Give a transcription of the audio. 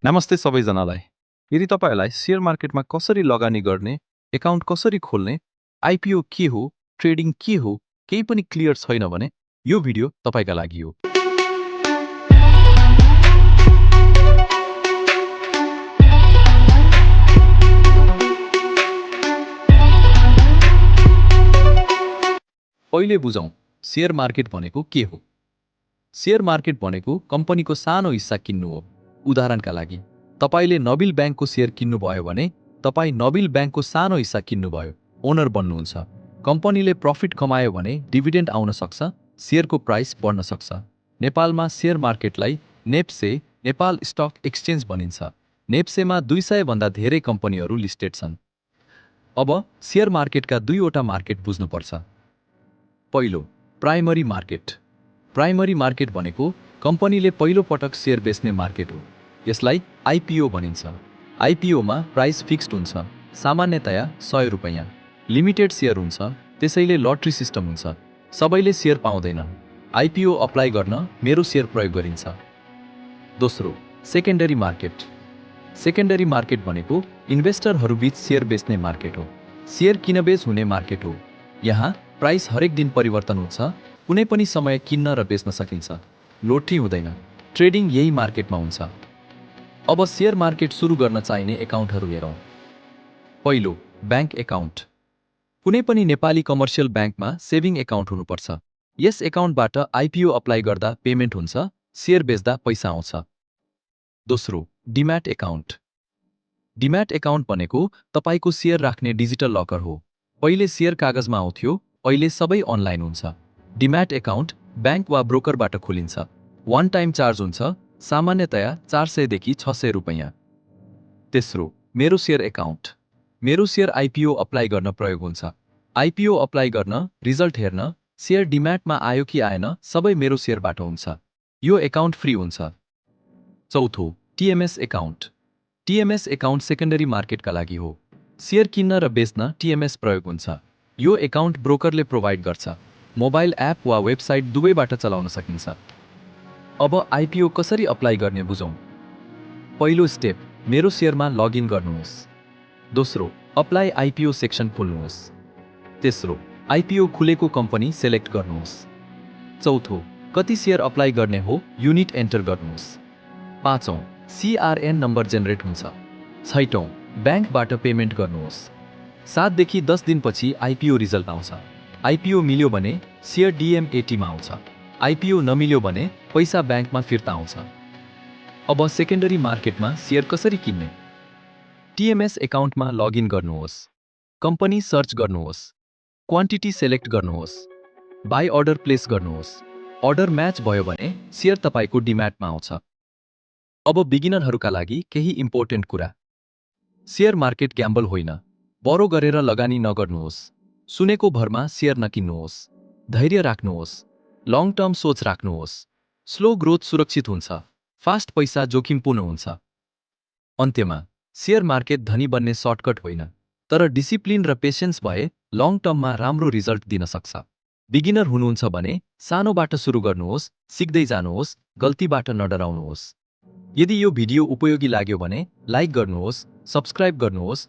नमस्ते सबैजनालाई। यदि तपाईहरूलाई शेयर मार्केटमा कसरी लगानी गर्ने, एकाउन्ट कसरी खोल्ने, आइपिओ के हो, ट्रेडिङ के हो, केही पनि क्लियर छैन भने यो भिडियो तपाईका लागि हो। पहिले बुझौं, शेयर मार्केट भनेको के हो? शेयर मार्केट भनेको कम्पनीको सानो हिस्सा किन्नु हो। उदाहरणका लागि, तपाईले नबिल ब्याङ्कको शेयर किन्नुभयो भने तपाई नबिल ब्याङ्कको सानो हिस्सा किन्नुभयो, ओनर बन्नुहुन्छ। कम्पनीले प्रफिट कमायो भने डिभिडेन्ड आउन सक्छ, शेयरको प्राइस बढ्न सक्छ। नेपालमा शेयर मार्केटलाई नेप्से, नेपाल स्टक एक्सचेन्ज भनिन्छ। नेप्सेमा 200 भन्दा धेरै कम्पनीहरू लिस्टेड छन्। अब शेयर मार्केटका दुईवटा मार्केट बुझ्नुपर्छ। पहिलो, प्राइमरी मार्केट। प्राइमरी मार्केट भनेको कम्पनीले पहिलो पटक शेयर बेच्ने मार्केट हो। यसलाई आइपिओ भनिन्छ। आइपिओमा प्राइस फिक्स्ड हुन्छ, सामान्यतया 100 रुपैयाँ। लिमिटेड शेयर हुन्छ, त्यसैले लटरी सिस्टम हुन्छ। सबैले शेयर पाउँदैनन्। आइपिओ अप्लाई गर्न मेरो शेयर प्रयोग गरिन्छ। दोस्रो, सेकेन्डरी मार्केट। सेकेन्डरी मार्केट भनेको इन्भेस्टरहरूबीच शेयर बेच्ने मार्केट हो। शेयर किनबेच हुने मार्केट हो। यहाँ प्राइस हरेक दिन परिवर्तन हुन्छ, कुनै पनि समय किन्न र बेच्न सकिन्छ। लोटरी हुँदैन। ट्रेडिङ यही मार्केटमा हुन्छ। अब शेयर मार्केट सुरु गर्न चाहिने एकाउन्टहरू हेरौँ। पहिलो, ब्याङ्क एकाउन्ट। कुनै पनि नेपाली कमर्सियल ब्याङ्कमा सेभिङ एकाउन्ट हुनुपर्छ। यस एकाउन्टबाट आइपिओ अप्लाई गर्दा पेमेन्ट हुन्छ, शेयर बेच्दा पैसा आउँछ। दोस्रो, डिम्याट एकाउन्ट। डिम्याट एकाउन्ट भनेको तपाईको शेयर राख्ने डिजिटल लकर हो। पहिले शेयर कागजमा आउँथ्यो, अहिले सबै अनलाइन हुन्छ। डिम्याट एकाउन्ट ब्याङ्क वा ब्रोकरबाट खोलिन्छ। वान टाइम चार्ज हुन्छ, सामान्यतया 400 देखि 600 रुपैयाँ। तेस्रो, मेरो शेयर एकाउन्ट। मेरो शेयर आइपिओ अप्लाई गर्न प्रयोग हुन्छ। आइपिओ अप्लाई गर्न, रिजल्ट हेर्न, शेयर डिम्याटमा आयो कि आएन सबै मेरो शेयरबाट हुन्छ। यो एकाउन्ट फ्री हुन्छ। चौथो, TMS account. TMS account secondary मार्केटका लागि हो। शेयर किन्न र बेच्न टिएमएस प्रयोग हुन्छ। यो एकाउन्ट ब्रोकरले प्रोभाइड गर्छ। मोबाइल एप वा वेबसाइट दुवैबाट चलाउन सकिन्छ। अब आइपिओ कसरी अप्लाई गर्ने बुझौँ। पहिलो स्टेप, मेरो शेयरमा लगइन गर्नुहोस्। दोस्रो, अप्लाई आइपिओ सेक्सन खोल्नुहोस्। तेस्रो, आइपिओ खुलेको कम्पनी सेलेक्ट गर्नुहोस्। चौथो, कति शेयर अप्लाई गर्ने हो युनिट एन्टर गर्नुहोस्। पाँचौं, सिआरएन नम्बर जेनेरेट हुन्छ। छैटौं, ब्याङ्कबाट पेमेन्ट गर्नुहोस्। 7 देखि 10 दिनपछि आइपिओ रिजल्ट आउँछ। आइपिओ मिल्यो भने शेयर डिएमएटीमा आउँछ। आइपिओ नमिल्यो भने पैसा ब्याङ्कमा फिर्ता आउँछ। अब सेकेन्डरी मार्केटमा शेयर कसरी किन्ने। टिएमएस एकाउन्टमा लगइन गर्नुहोस्। कम्पनी सर्च गर्नुहोस्। क्वान्टिटी सेलेक्ट गर्नुहोस्। बाई अर्डर प्लेस गर्नुहोस्। अर्डर म्याच भयो भने शेयर तपाईको डिम्याटमा आउँछ। अब बिगिनरहरूका लागि केही इम्पोर्टेन्ट कुरा। शेयर मार्केट ग्याम्बल होइन। बरो गरेर लगानी नगर्नुहोस्। सुनेको भरमा शेयर नकिन्नुहोस्। धैर्य राख्नुहोस्। लङ टर्म सोच राख्नुहोस्। स्लो ग्रोथ सुरक्षित हुन्छ, फास्ट पैसा जोखिमपूर्ण हुन्छ। अन्त्यमा, शेयर मार्केट धनी बन्ने सर्टकट होइन, तर डिसिप्लिन र पेसेन्स भए लङ टर्ममा राम्रो रिजल्ट दिन सक्छ। बिगिनर हुनुहुन्छ भने सानोबाट सुरु गर्नुहोस्, सिक्दै जानुहोस्, गल्तीबाट नडराउनुहोस्। यदि यो भिडियो उपयोगी लाग्यो भने लाइक गर्नुहोस्, सब्स्क्राइब गर्नुहोस्